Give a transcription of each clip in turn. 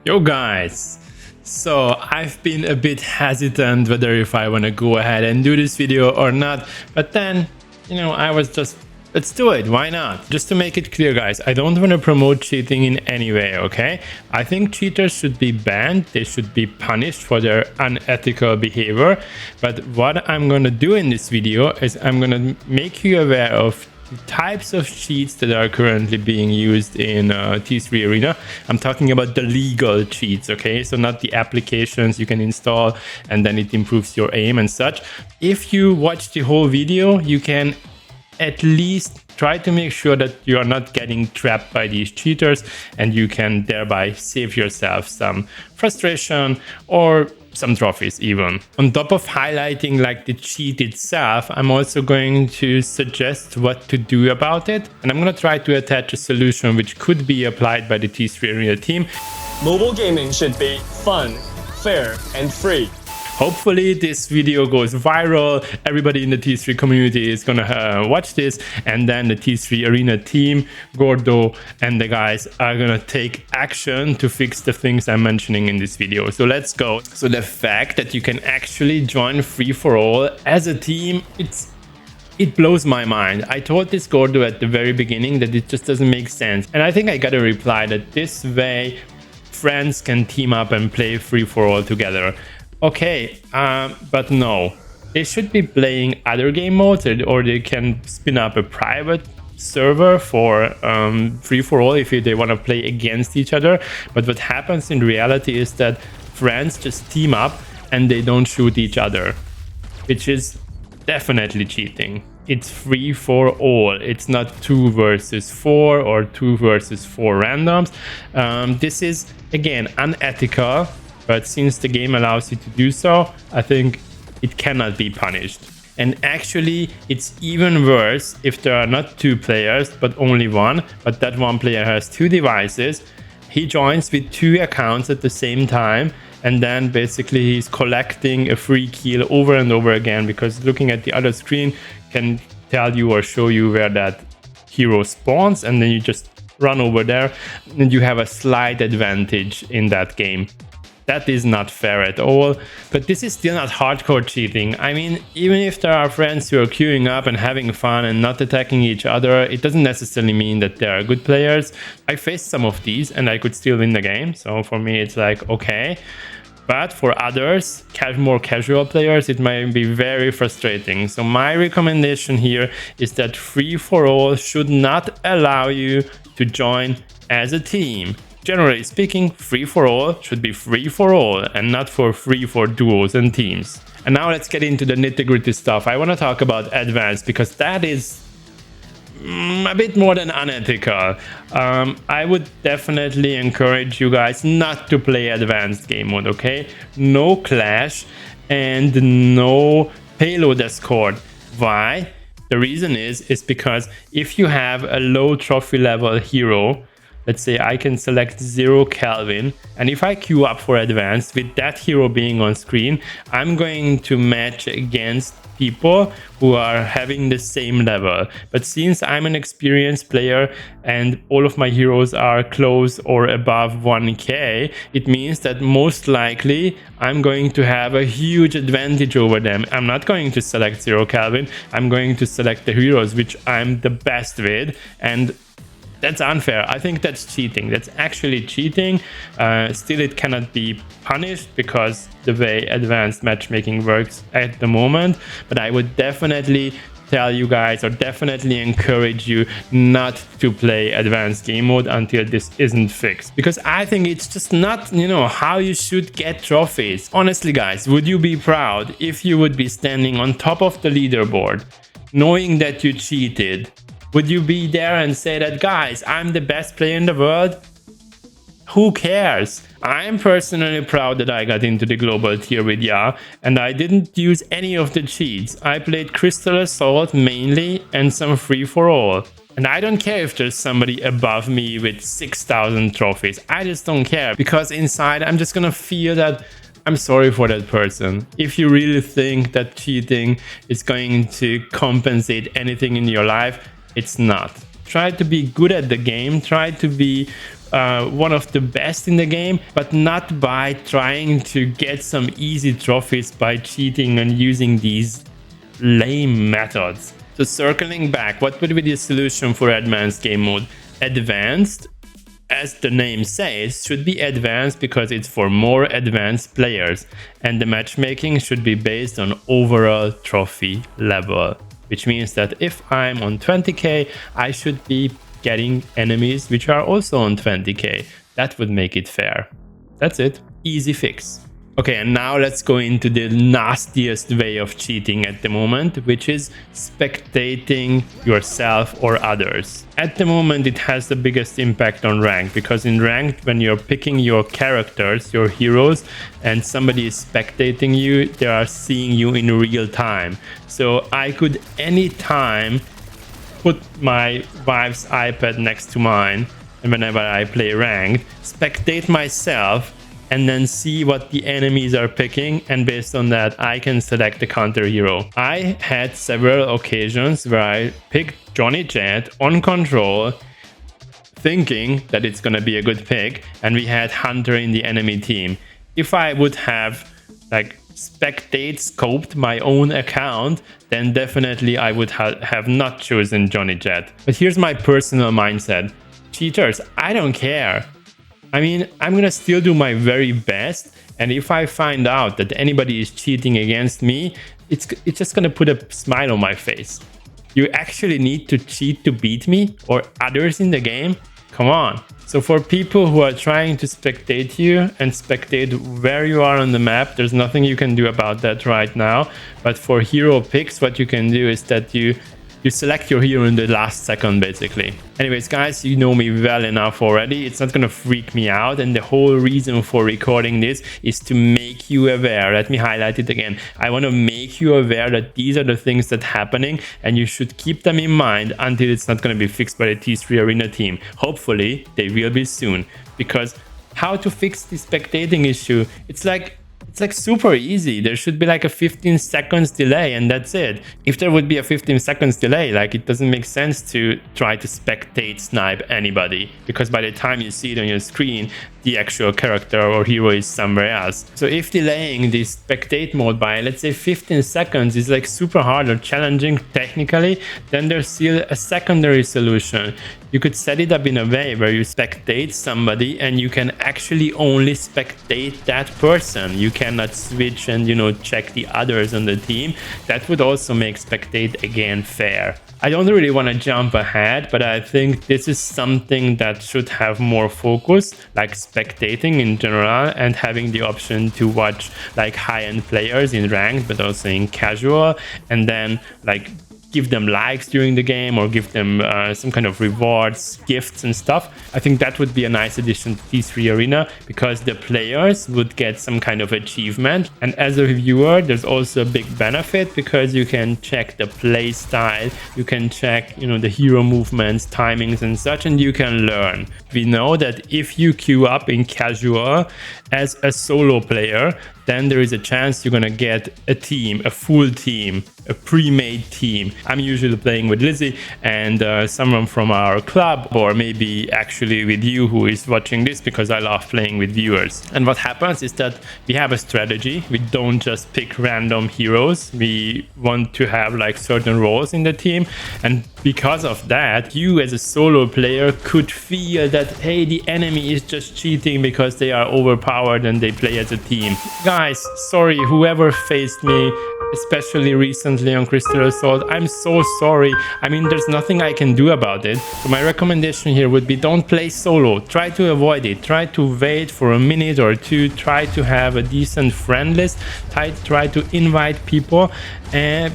Yo guys, so I've been a bit hesitant whether if I want to go ahead and do this video or not, but then I was just, let's do it, why not? Just to make it clear guys, I don't want to promote cheating in any way, okay? I think cheaters should be banned, they should be punished for their unethical behavior, but what I'm gonna do in this video is I'm gonna make you aware of the types of cheats that are currently being used in T3 Arena. I'm talking about the legal cheats, okay? So not the applications you can install and then it improves your aim and such. If you watch the whole video, you can at least try to make sure that you are not getting trapped by these cheaters and you can thereby save yourself some frustration or some trophies even. On top of highlighting like the cheat itself, I'm also going to suggest what to do about it, and I'm going to try to attach a solution which could be applied by the T3 Arena team. Mobile gaming should be fun, fair, and free. Hopefully this video goes viral, everybody in the T3 community is gonna watch this, and then the T3 Arena team, Gordo and the guys are gonna take action to fix the things I'm mentioning in this video. So let's go. So the fact that you can actually join free-for-all as a team, it blows my mind. I told this Gordo at the very beginning that it just doesn't make sense, and I think I got a reply that this way friends can team up and play free-for-all together. Okay, but no, they should be playing other game modes, or they can spin up a private server for free-for-all if they want to play against each other. But what happens in reality is that friends just team up and they don't shoot each other, which is definitely cheating. It's free-for-all. It's not 2 versus 4 or 2 versus 4 randoms. This is again unethical. But since the game allows you to do so, I think it cannot be punished. And actually, it's even worse if there are not 2 players, but only one. But that one player has 2 devices. He joins with 2 accounts at the same time. And then basically he's collecting a free kill over and over again, because looking at the other screen can tell you or show you where that hero spawns. And then you just run over there and you have a slight advantage in that game. That is not fair at all, but this is still not hardcore cheating. I mean, even if there are friends who are queuing up and having fun and not attacking each other, it doesn't necessarily mean that they are good players. I faced some of these and I could still win the game, so for me it's like, okay. But for others, more casual players, it might be very frustrating. So my recommendation here is that free-for-all should not allow you to join as a team. Generally speaking, free-for-all should be free-for-all and not for free for duos and teams. And now let's get into the nitty-gritty stuff. I want to talk about advanced because that is a bit more than unethical. I would definitely encourage you guys not to play advanced game mode, okay? No clash and no payload escort. Why? The reason is because if you have a low trophy level hero, let's say I can select 0 Kelvin, and if I queue up for advanced with that hero being on screen, I'm going to match against people who are having the same level. But since I'm an experienced player and all of my heroes are close or above 1k, it means that most likely I'm going to have a huge advantage over them. I'm not going to select 0 Kelvin, I'm going to select the heroes which I'm the best with, and that's unfair. I think that's cheating. That's actually cheating. Still, it cannot be punished because the way advanced matchmaking works at the moment. But I would definitely tell you guys, or definitely encourage you not to play advanced game mode until this isn't fixed. Because I think it's just not, how you should get trophies. Honestly, guys, would you be proud if you would be standing on top of the leaderboard, knowing that you cheated? Would you be there and say that, guys, I'm the best player in the world? Who cares? I'm personally proud that I got into the global tier with Ya, and I didn't use any of the cheats. I played Crystal Assault mainly and some free-for-all. And I don't care if there's somebody above me with 6,000 trophies. I just don't care, because inside I'm just gonna feel that I'm sorry for that person. If you really think that cheating is going to compensate anything in your life, it's not. Try to be good at the game. Try to be one of the best in the game, but not by trying to get some easy trophies by cheating and using these lame methods. So circling back, what would be the solution for advanced game mode? Advanced, as the name says, should be advanced because it's for more advanced players, and the matchmaking should be based on overall trophy level, which means that if I'm on 20k, I should be getting enemies which are also on 20k. That would make it fair. That's it. Easy fix. Okay, and now let's go into the nastiest way of cheating at the moment, which is spectating yourself or others. At the moment, it has the biggest impact on ranked, because in ranked, when you're picking your characters, your heroes, and somebody is spectating you, they are seeing you in real time. So I could anytime put my wife's iPad next to mine, and whenever I play ranked, spectate myself, and then see what the enemies are picking, and based on that I can select the counter hero. I had several occasions where I picked Johnny Jet on control, thinking that it's gonna be a good pick, and we had Hunter in the enemy team. If I would have like spectate scoped my own account, then definitely I would have not chosen Johnny Jet. But here's my personal mindset. Cheaters, I don't care. I mean, I'm gonna still do my very best, and if I find out that anybody is cheating against me, it's just gonna put a smile on my face. You actually need to cheat to beat me or others in the game? Come on. So for people who are trying to spectate you and spectate where you are on the map, there's nothing you can do about that right now. But for hero picks, what you can do is that you select your hero in the last second, basically. Anyways, guys, you know me well enough already. It's not gonna freak me out, and the whole reason for recording this is to make you aware. Let me highlight it again. I want to make you aware that these are the things that are happening, and you should keep them in mind until it's not gonna be fixed by the T3 Arena team. Hopefully, they will be soon, because how to fix the spectating issue? It's like super easy. There should be like a 15 seconds delay, and that's it. If there would be a 15 seconds delay, like, it doesn't make sense to try to spectate snipe anybody, because by the time you see it on your screen, the actual character or hero is somewhere else. So if delaying the spectate mode by, let's say, 15 seconds is like super hard or challenging technically, then there's still a secondary solution. You could set it up in a way where you spectate somebody and you can actually only spectate that person. You cannot switch and, check the others on the team. That would also make spectate again fair. I don't really want to jump ahead, but I think this is something that should have more focus, like spectating in general, and having the option to watch like high-end players in ranked, but also in casual, and then like give them likes during the game or give them some kind of rewards, gifts and stuff. I think that would be a nice addition to T3 Arena, because the players would get some kind of achievement. And as a viewer, there's also a big benefit, because you can check the play style, you can check, the hero movements, timings and such, and you can learn. We know that if you queue up in casual as a solo player, then there is a chance you're gonna get a team, a full team, a pre-made team. I'm usually playing with Lizzie and someone from our club, or maybe actually with you who is watching this, because I love playing with viewers. And what happens is that we have a strategy. We don't just pick random heroes. We want to have like certain roles in the team, and because of that, you as a solo player could feel that, hey, the enemy is just cheating because they are overpowered and they play as a team. Guys, sorry, whoever faced me, especially recently on Crystal Assault, I'm so sorry. I mean, there's nothing I can do about it. So my recommendation here would be, don't play solo. Try to avoid it. Try to wait for a minute or two. Try to have a decent friend list. Try to invite people,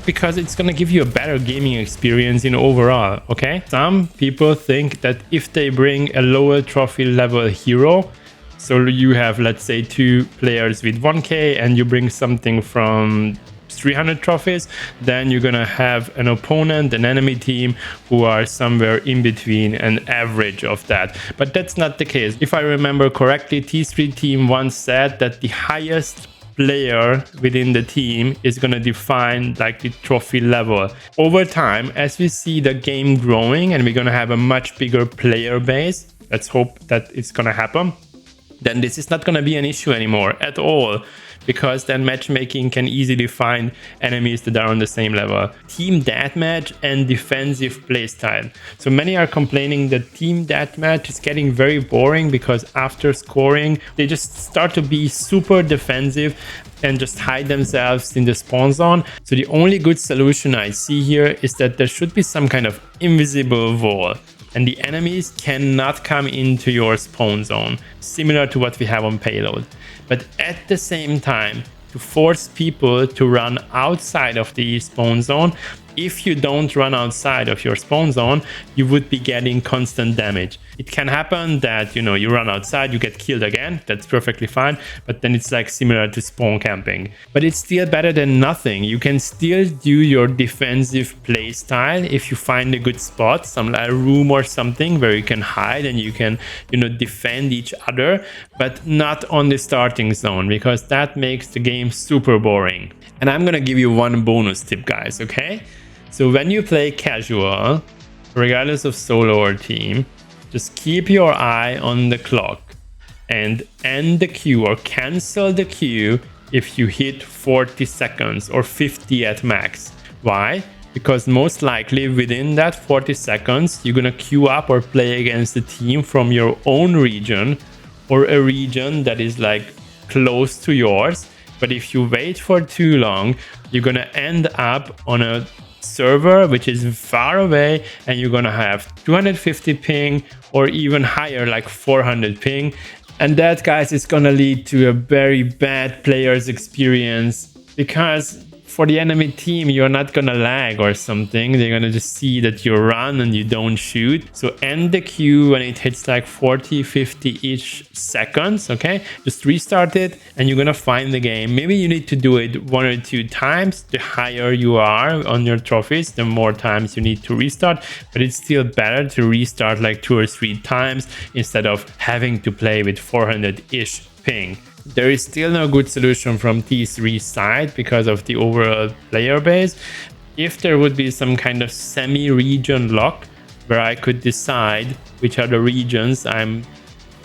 because it's gonna give you a better gaming experience in overall, okay? Some people think that if they bring a lower trophy level hero, so you have, let's say, 2 players with 1k and you bring something from 300 trophies, then you're gonna have an opponent, an enemy team, who are somewhere in between an average of that. But that's not the case. If I remember correctly, T3 team once said that the highest player within the team is going to define like the trophy level. Over time, as we see the game growing and we're going to have a much bigger player base, let's hope that it's going to happen, then this is not going to be an issue anymore at all, because then matchmaking can easily find enemies that are on the same level. Team deathmatch and defensive playstyle. So many are complaining that team deathmatch is getting very boring because after scoring, they just start to be super defensive and just hide themselves in the spawn zone. So the only good solution I see here is that there should be some kind of invisible wall, and the enemies cannot come into your spawn zone, similar to what we have on Payload. But at the same time, to force people to run outside of the spawn zone, if you don't run outside of your spawn zone, you would be getting constant damage. It can happen that, you know, you run outside, you get killed again, that's perfectly fine, but then it's like similar to spawn camping. But it's still better than nothing. You can still do your defensive play style if you find a good spot, some like room or something where you can hide and you can, you know, defend each other, but not on the starting zone, because that makes the game super boring. And I'm gonna give you one bonus tip, guys, okay? So when you play casual, regardless of solo or team, just keep your eye on the clock and end the queue or cancel the queue if you hit 40 seconds or 50 at max. Why? Because most likely within that 40 seconds, you're gonna queue up or play against a team from your own region or a region that is like close to yours. But if you wait for too long, you're gonna end up on a server which is far away, and you're gonna have 250 ping or even higher, like 400 ping. And that, guys, is gonna lead to a very bad player's experience, because for the enemy team, you're not gonna lag or something. They're gonna just see that you run and you don't shoot. So end the queue when it hits like 40, 50-ish seconds, okay? Just restart it and you're gonna find the game. Maybe you need to do it 1 or 2 times. The higher you are on your trophies, the more times you need to restart. But it's still better to restart like 2 or 3 times instead of having to play with 400-ish ping. There is still no good solution from T3 side because of the overall player base. If there would be some kind of semi-region lock where I could decide which are the regions I'm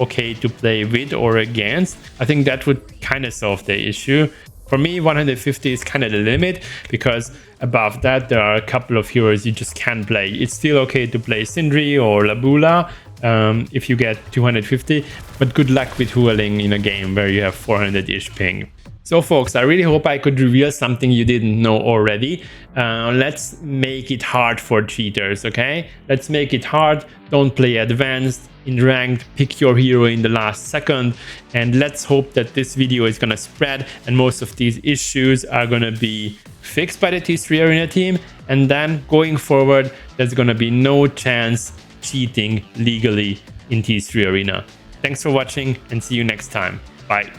okay to play with or against, I think that would kind of solve the issue. For me, 150 is kind of the limit, because above that there are a couple of heroes you just can't play. It's still okay to play Sindri or Labula if you get 250, but good luck with Hualing in a game where you have 400-ish ping. So folks, I really hope I could reveal something you didn't know already. Let's make it hard for cheaters, okay? Let's make it hard. Don't play advanced. In ranked, pick your hero in the last second, and let's hope that this video is gonna spread and most of these issues are gonna be fixed by the T3 Arena team, and then going forward there's gonna be no chance cheating legally in T3 Arena. Thanks for watching and see you next time. Bye.